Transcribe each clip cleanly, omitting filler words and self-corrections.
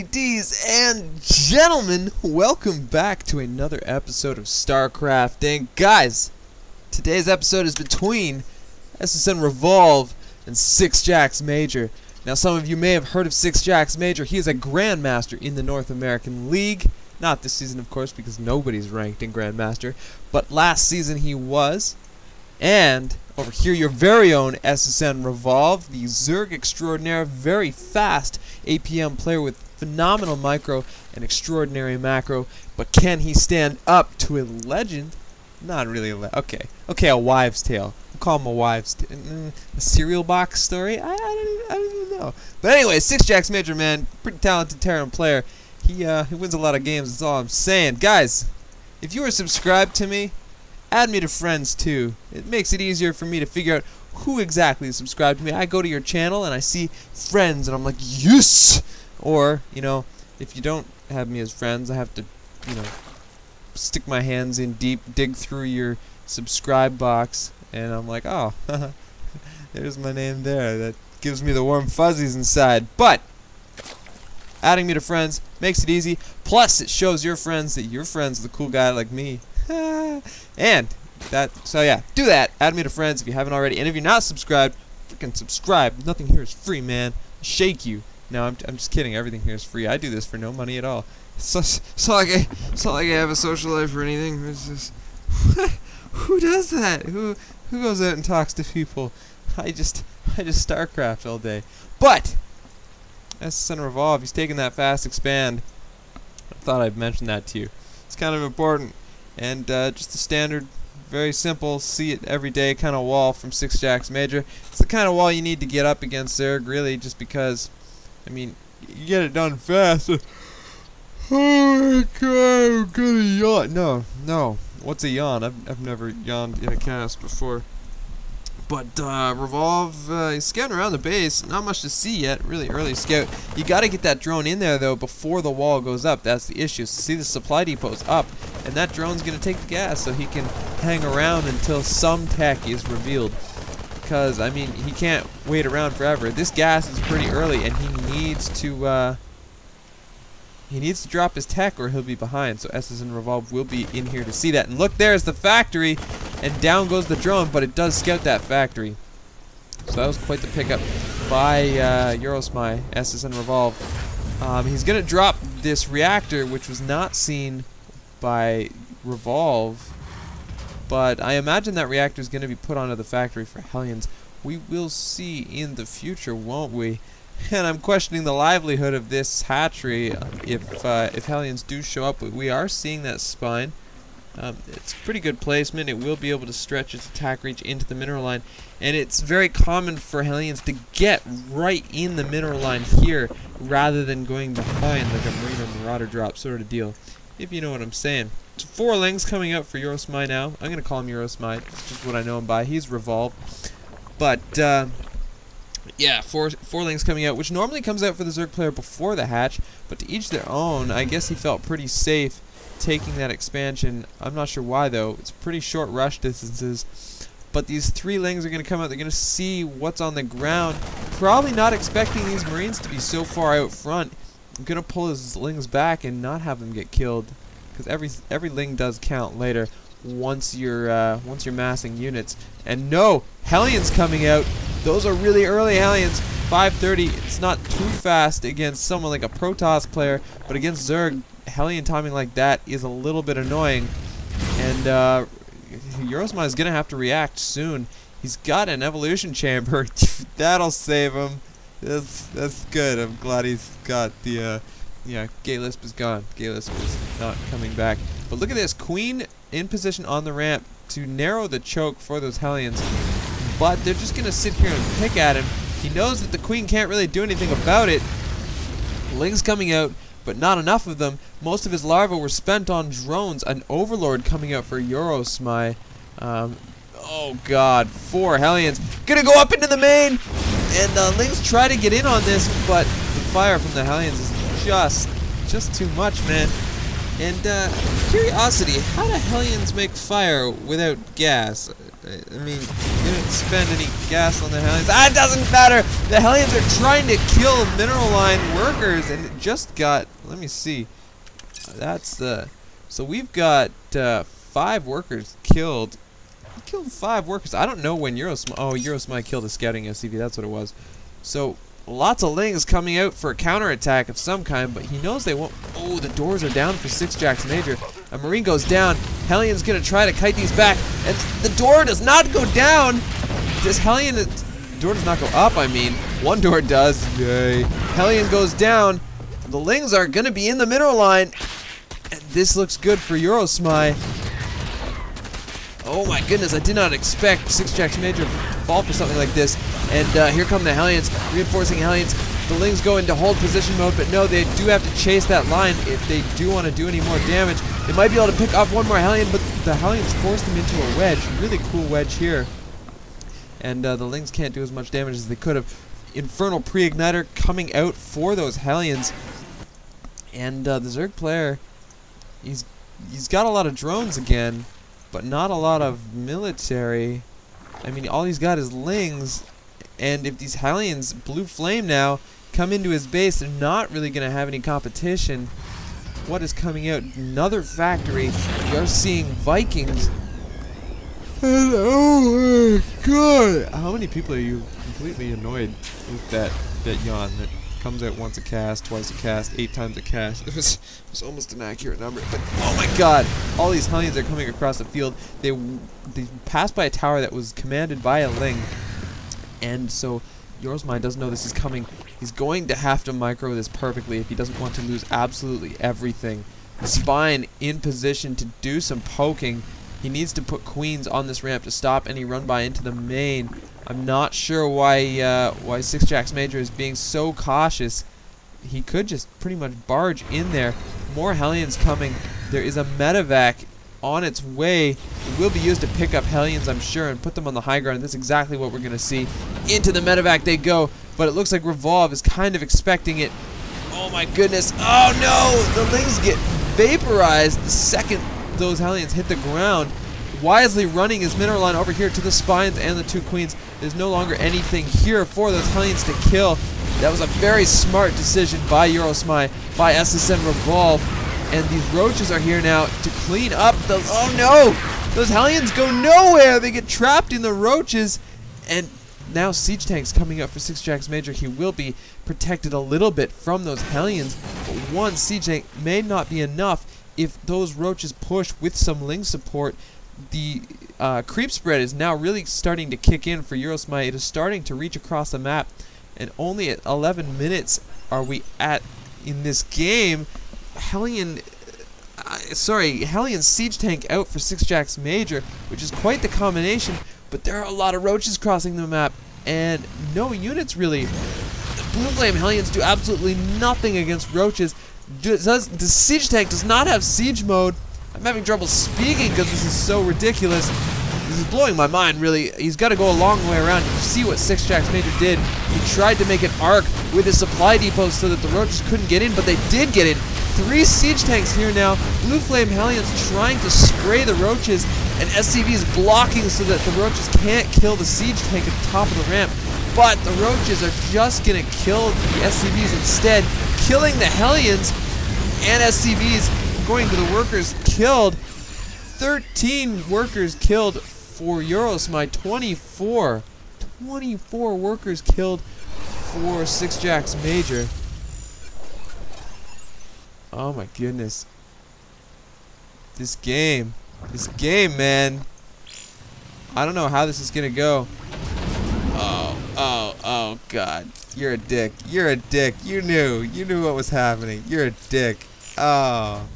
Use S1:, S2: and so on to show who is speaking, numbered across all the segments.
S1: ladies and gentlemen, welcome back to another episode of StarCraft. And guys, today's episode is between SSNRevolve and SixjaxMajor. Now, some of you may have heard of SixjaxMajor. He is a Grandmaster in the North American League. Not this season, of course, because nobody's ranked in Grandmaster. But last season he was. And over here, your very own SSNRevolve, the Zerg extraordinaire, very fast APM player with phenomenal micro and extraordinary macro. But can he stand up to a legend? Not really a okay, a wives' tale. We'll call him a wives' tale. A cereal box story? I don't even know. But anyway, SixjaxMajor, man, pretty talented Terran player. He wins a lot of games, that's all I'm saying. Guys, if you are subscribed to me, add me to friends too. It makes it easier for me to figure out who exactly is subscribed to me. I go to your channel and I see friends and I'm like, yes! Or, you know, if you don't have me as friends, I have to, you know, stick my hands in deep, dig through your subscribe box, and I'm like, oh, there's my name there. That gives me the warm fuzzies inside. But adding me to friends makes it easy. Plus, it shows your friends that you're friends with a cool guy like me. And so yeah, do that. Add me to friends if you haven't already. And if you're not subscribed, freaking subscribe. Nothing here is free, man. I'll shake you. No, I'm just kidding. Everything here is free. I do this for no money at all. It's not like I have a social life or anything. It's just who does that? Who goes out and talks to people? I just StarCraft all day. But SSNRevolve, he's taking that fast expand. I thought I'd mention that to you. It's kind of important. And just a standard, very simple, see it every day kind of wall from SixjaxMajor. It's the kind of wall you need to get up against Zerg, really, just because, I mean, you get it done fast. Oh my god, I'm gonna yawn. No. What's a yawn? I've never yawned in a cast before. But Revolve, he's scouting around the base. Not much to see yet. Really early scout. You got to get that drone in there though before the wall goes up. That's the issue. So see, the supply depot's up, and that drone's gonna take the gas, so he can hang around until some tech is revealed. Because I mean, he can't wait around forever. This gas is pretty early, and he needs to drop his tech or he'll be behind. So SSNRevolve will be in here to see that. And look, there's the factory, and down goes the drone, but it does scout that factory. So that was quite the pickup by Eurosmy, SSNRevolve. He's going to drop this reactor, which was not seen by Revolve, but I imagine that reactor is going to be put onto the factory for Hellions. We will see in the future, won't we? And I'm questioning the livelihood of this hatchery if Hellions do show up. We are seeing that spine. It's pretty good placement. It will be able to stretch its attack reach into the mineral line. And it's very common for Hellions to get right in the mineral line here rather than going behind like a Marine or Marauder drop sort of deal, if you know what I'm saying. So 4 lings coming out for Eurosmy now. I'm going to call him Eurosmy. It's just what I know him by. He's Revolve. But yeah, four lings coming out, which normally comes out for the Zerg player before the hatch, but to each their own. I guess he felt pretty safe taking that expansion. I'm not sure why though. It's pretty short rush distances, but these 3 lings are going to come out. They're going to see what's on the ground. Probably not expecting these Marines to be so far out front. I'm going to pull his lings back and not have them get killed, because every ling does count later once you're massing units. And no, Hellions coming out. Those are really early Hellions. 530. It's not too fast against someone like a Protoss player, but against Zerg, Hellion timing like that is a little bit annoying. And Eurosmy is gonna have to react soon. He's got an evolution chamber. That'll save him. That's good. I'm glad he's got the yeah. Gaylisp is gone. Gaylisp is not coming back. But look at this, Queen in position on the ramp to narrow the choke for those Hellions. But they're just going to sit here and pick at him. He knows that the Queen can't really do anything about it. Lings coming out, but not enough of them. Most of his larvae were spent on drones. An Overlord coming out for Eurosmy. Oh god, 4 Hellions. Gonna go up into the main! And Lings try to get in on this, but the fire from the Hellions is just too much, man. And curiosity, how do Hellions make fire without gas? I mean, didn't spend any gas on the Hellions. Ah, it doesn't matter! The Hellions are trying to kill Mineral Line workers, and it just got, let me see. That's the, so we've got 5 workers killed. We killed 5 workers. I don't know when Eurosmy killed a scouting SCV, that's what it was. So, lots of Lings coming out for a counterattack of some kind, but he knows they won't. Oh, the doors are down for SixjaxMajor. A Marine goes down. Hellion's gonna try to kite these back, and the door does not go down. This Hellion, the door does not go up, I mean. One door does. Yay. Hellion goes down. The Lings are gonna be in the Mineral Line, and this looks good for Eurosmy. Oh my goodness, I did not expect SixjaxMajor to fall for something like this. And here come the Hellions, reinforcing Hellions. The Lings go into hold position mode, but no, they do have to chase that line if they do want to do any more damage. They might be able to pick off one more Hellion, but the Hellions force them into a wedge. Really cool wedge here. And the Lings can't do as much damage as they could have. Infernal Pre-Igniter coming out for those Hellions. And the Zerg player, he's got a lot of drones again, but not a lot of military. I mean, all he's got is Lings. And if these Hellions, Blue Flame now, come into his base, they're not really going to have any competition. What is coming out? Another factory. We are seeing Vikings. And oh my god! How many people are you completely annoyed with that yawn that comes out once a cast, twice a cast, 8 times a cast? It was almost an accurate number. But oh my god! All these Hellions are coming across the field. They passed by a tower that was commanded by a Ling. And so Eurosmy doesn't know this is coming. He's going to have to micro this perfectly if he doesn't want to lose absolutely everything. The Spine in position to do some poking. He needs to put Queens on this ramp to stop any run by into the main. I'm not sure why SixjaxMajor is being so cautious. He could just pretty much barge in there. More Hellions coming. There is a medevac on its way. It will be used to pick up Hellions, I'm sure, and put them on the high ground. That's exactly what we're going to see. Into the medevac they go, but it looks like Revolve is kind of expecting it. Oh my goodness. Oh no! The Lings get vaporized the second those Hellions hit the ground. Wisely running his Mineral Line over here to the Spines and the 2 Queens. There's no longer anything here for those Hellions to kill. That was a very smart decision by Eurosmy, by SSNRevolve. And these roaches are here now to clean up the... Oh no! Those Hellions go nowhere! They get trapped in the roaches. And now Siege Tank's coming up for SixjaxMajor. He will be protected a little bit from those Hellions. But one Siege Tank may not be enough if those roaches push with some Ling support. The creep spread is now really starting to kick in for Eurosmy. It is starting to reach across the map. And only at 11 minutes are we at in this game. Hellion Siege Tank out for SixjaxMajor, which is quite the combination, but there are a lot of roaches crossing the map, and no units really. The Blue Flame Hellions do absolutely nothing against roaches. The Siege Tank does not have siege mode. I'm having trouble speaking because this is so ridiculous. This is blowing my mind, really. He's got to go a long way around. You see what SixjaxMajor did. He tried to make an arc with his supply depots so that the roaches couldn't get in, but they did get in. 3 Siege Tanks here now. Blue Flame Hellions trying to spray the roaches, and SCVs blocking so that the roaches can't kill the Siege Tank at the top of the ramp. But the roaches are just going to kill the SCVs instead, killing the Hellions, and SCVs going to the workers killed. 13 workers killed for Eurosmy. 24 workers killed for SixjaxMajor. Oh my goodness. This game, man. I don't know how this is gonna go. Oh god. You're a dick. You're a dick. You knew what was happening. You're a dick. Oh,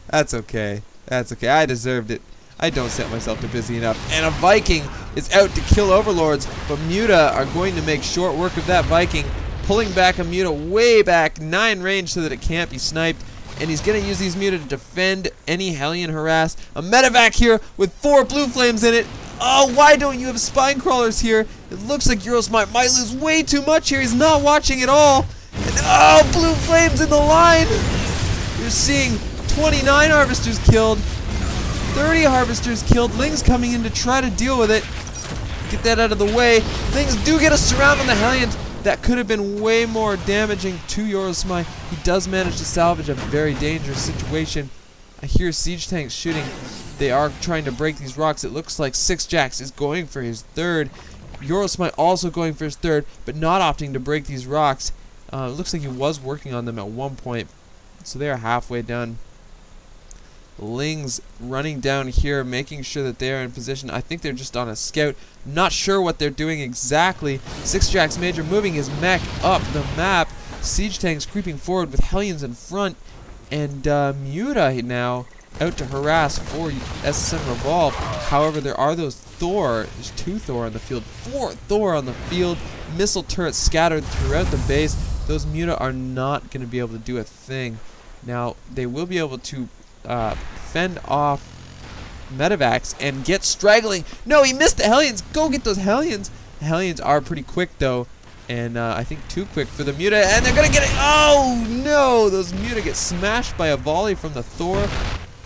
S1: that's okay. That's okay. I deserved it. I don't set myself to busy enough. And a Viking is out to kill overlords, but Muta are going to make short work of that Viking, pulling back a Muta way back 9 range so that it can't be sniped. And he's going to use these Muta to defend any Hellion harass. A medevac here with 4 blue flames in it. Oh, why don't you have spine crawlers here? It looks like Eurosmy might lose way too much here. He's not watching at all. And oh, blue flames in the line. You're seeing 29 harvesters killed, 30 harvesters killed. Ling's coming in to try to deal with it. Get that out of the way. Things do get a surround on the Hellions. That could have been way more damaging to Eurosmy. He does manage to salvage a very dangerous situation. I hear siege tanks shooting. They are trying to break these rocks. It looks like SixjaX is going for his third. Eurosmy also going for his third, but not opting to break these rocks. It looks like he was working on them at one point. So they are halfway done. Ling's running down here, making sure that they are in position. I think they're just on a scout. Not sure what they're doing exactly. SixjaxMajor moving his mech up the map. Siege tanks creeping forward with Hellions in front. And Muta now out to harass for SSNRevolve. However, there are those Thor. There's 2 Thor on the field. 4 Thor on the field. Missile turrets scattered throughout the base. Those Muta are not going to be able to do a thing. Now, they will be able to fend off Medivacs and get straggling. No, he missed the Hellions. Go get those Hellions. The Hellions are pretty quick, though. And I think too quick for the Muta. And they're going to get it. Oh, no. Those Muta get smashed by a volley from the Thor.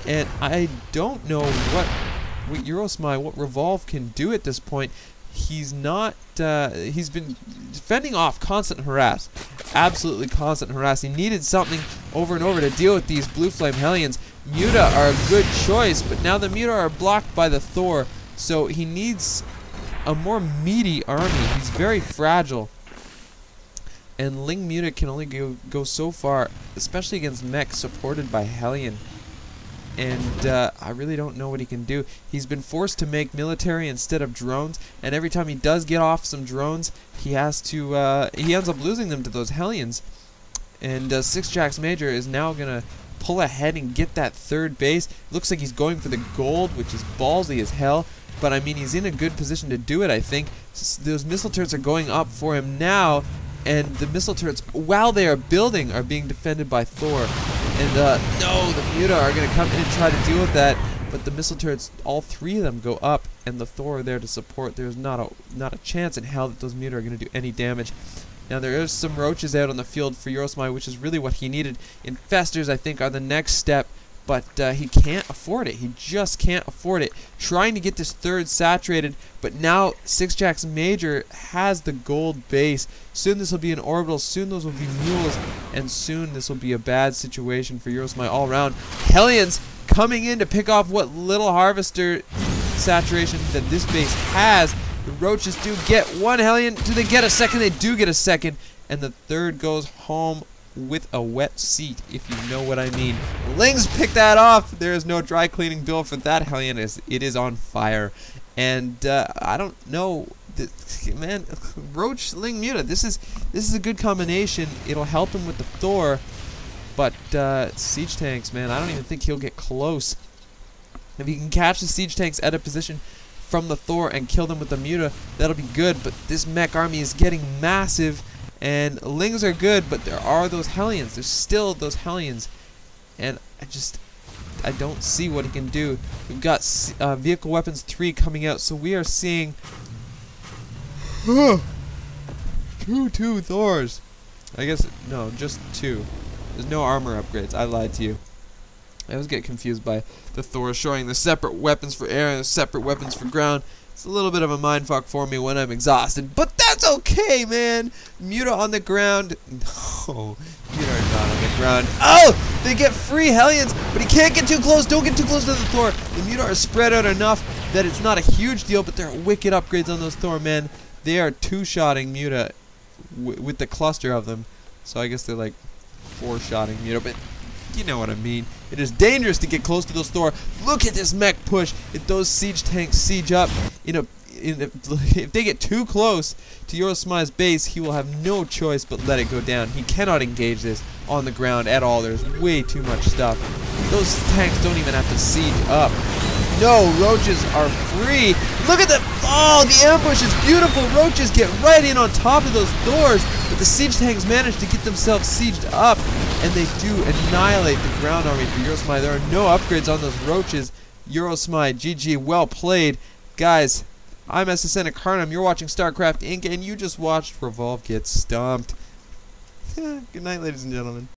S1: And I don't know what Eurosmy, what Revolve can do at this point. He's not, he's been fending off constant harass. Absolutely constant harass. He needed something over and over to deal with these Blue Flame Hellions. Muta are a good choice, but now the Muta are blocked by the Thor. So he needs a more meaty army. He's very fragile. And Ling Muta can only go so far, especially against mech supported by Hellion. And I really don't know what he can do. He's been forced to make military instead of drones, and every time he does get off some drones, he has to he ends up losing them to those Hellions. And SixjaxMajor is now gonna pull ahead and get that third base. Looks like he's going for the gold, which is ballsy as hell. But I mean, he's in a good position to do it, I think. Those missile turrets are going up for him now, and the missile turrets, while they are building, are being defended by Thor. And no, the Muta are going to come in and try to deal with that, but the missile turrets, all 3 of them go up, and the Thor are there to support. There's not a chance in hell that those Muta are going to do any damage. Now there is some roaches out on the field for Eurosmy, which is really what he needed. Infestors, I think, are the next step, but he can't afford it. He just can't afford it. Trying to get this third saturated, but now SixjaxMajor has the gold base. Soon this will be an orbital, soon those will be mules, and soon this will be a bad situation for Eurosmy all around. Hellions coming in to pick off what little harvester saturation that this base has. The roaches do get 1 Hellion. Do they get a second? They do get a second. And the third goes home with a wet seat, if you know what I mean. Lings pick that off. There is no dry cleaning bill for that Hellion. It is on fire. And I don't know, man. Roach, Ling, Muta. This is a good combination. It'll help him with the Thor, but siege tanks, man. I don't even think he'll get close. If he can catch the siege tanks at a position from the Thor and kill them with the Muta, that'll be good. But this mech army is getting massive. And Lings are good, but there are those Hellions. There's still those Hellions. And I don't see what he can do. We've got Vehicle Weapons 3 coming out, so we are seeing two Thors. I guess, no, just 2. There's no armor upgrades. I lied to you. I always get confused by the Thor showing the separate weapons for air and the separate weapons for ground. It's a little bit of a mindfuck for me when I'm exhausted, but that's okay, man. Muta on the ground. No, Muta are not on the ground. Oh, they get free Hellions, but he can't get too close. Don't get too close to the Thor. The Muta are spread out enough that it's not a huge deal, but there are wicked upgrades on those Thor, man. They are 2-shotting Muta with the cluster of them. So I guess they're like 4-shotting Muta, but you know what I mean. It is dangerous to get close to those Thor. Look at this mech push. If those siege tanks siege up, if they get too close to Eurosmy's base, he will have no choice but let it go down. He cannot engage this on the ground at all. There's way too much stuff. Those tanks don't even have to siege up. No, roaches are free. Look at the, oh, the ambush is beautiful. Roaches get right in on top of those Thors, but the siege tanks manage to get themselves sieged up, and they do annihilate the ground army for Eurosmy. There are no upgrades on those roaches. Eurosmy, GG, well played. Guys, I'm SSNRevolve. You're watching StarCraft Inc., and you just watched Revolve get stomped. Good night, ladies and gentlemen.